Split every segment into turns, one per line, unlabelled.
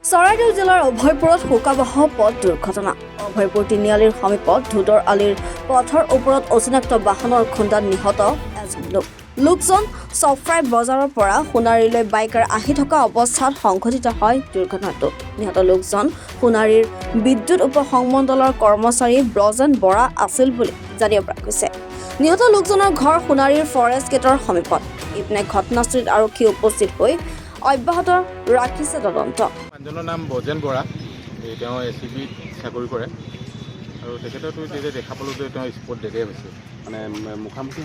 চৰাইদেউ জিলাৰ অভয়পুৰত শোকাবহ পথ দুৰ্ঘটনা। অভয়পুৰ তিনিআলিৰ সমীপত ধুদৰ আলিৰ পথৰ ওপৰত অচিনাক্ত বাহনৰ খুন্দাত নিহত এজন লোক। লোকজন চফ্ৰাই বজাৰৰ পৰা সোণাৰীলৈ বাইকাৰ আহি থকা অৱস্থাত সংঘটিত হয় দুৰ্ঘটনাটো। নিহত লোকজন সোণাৰীৰ বিদ্যুৎ উপসংমণ্ডলৰ কৰ্মচাৰী ব্ৰজেন বৰা আছিল বুলি জানিব পৰা গৈছে। নিহত লোকজনৰ ঘৰ সোণাৰীৰ ফৰেষ্ট গেটৰ সমীপত। ইপিনে ঘটনাস্থলীত আৰক্ষী উপস্থিত হৈ অব্যাহত ৰাখিছে তদন্ত।
মানুহজনৰ নাম ব্ৰজেন বৰা, তেওঁ ACBত চাকৰি কৰে আৰু তেখেততো যেতিয়া দেখা পালোঁ যে তেওঁ স্পট ডেথে হৈছে।
মানে মুখামুখি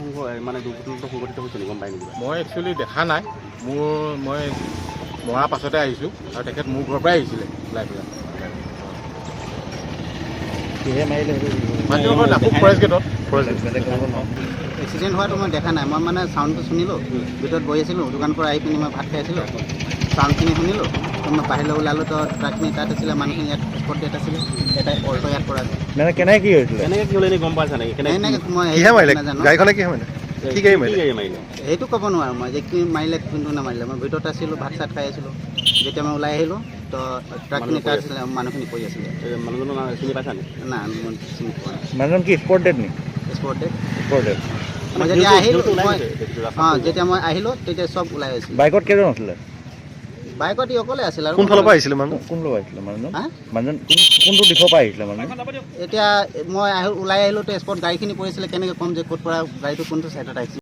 মানে দুৰ্ঘটনাটো সংঘটিত হৈছে গম পাই নেকি?
মই একচুৱেলি দেখা নাই, মই মৰাৰ পাছতে আহিছোঁ আৰু তেখেত মোৰ ঘৰৰ পৰাই আহিছিলে ওলাই পেলাই।
কিহে মাৰিলে?
ফৰেষ্ট গেটত।
এক্সিডেণ্ট হোৱাটো মই দেখা নাই। মই মানে চাউণ্ডটো শুনিলোঁ, ভিতৰত বহি আছিলোঁ, দোকানৰ পৰা আহি পিনি মই ভাত খাই আছিলোঁ, চাউণ্ডখিনি শুনিলোঁ, তো মই বাহিৰলৈ ওলালোঁ, তো ট্ৰাকখিনি তাত আছিলে, মানুহখিনি ইয়াত স্পট ডেথ আছিলে, এটা অল্টো ইয়াত পৰা আছে।
মানে কেনেকৈ কি হৈছিলে? কেনেকৈ কি হ'লে এনেই গম পাইছা নেকি?
এনেকৈ মই নাজানো,
গাড়ীখনে কিহে মাৰিলে? কি গাড়ী মাৰিলে?
সেইটো ক'ব নোৱাৰোঁ মই যে কি মাৰিলে কোনটো নামাৰিলে। মই ভিতৰত আছিলোঁ, ভাত চাত খাই আছিলোঁ, যেতিয়া মই ওলাই আহিলোঁ তো ট্ৰাকখিনি তাত আছিলে, মানুহখিনি পৰি আছিলে।
মানুহজনৰ নাম চিনি পাইছা নেকি?
না, মই চিনি পোৱা নাই।
মানুহজন কি স্পট ডেড নেকি?
Spot death.
Spot dead.
মই যেতিয়া আহিলোঁ, যেতিয়া মই আহিলোঁ তেতিয়া চব ওলাই আহিছিল।
বাইকত কেইজন আছিলে?
বাইকত ই অকলে আছিল। আৰু
কোনফালৰ পৰা আহিছিলে মানুহ? কোনফালৰ পৰা আহিছিলে মানুহজন? মানুহজন কোনটো দিশৰ পৰা আহিছিলে মানুহ?
এতিয়া মই ওলাই আহিলোঁ তো স্পট গাড়ীখিনি পৰিছিলে, কেনেকৈ ক'ম যে ক'ত পৰা গাড়ীটো কোনটো ছাইডত আহিছিল।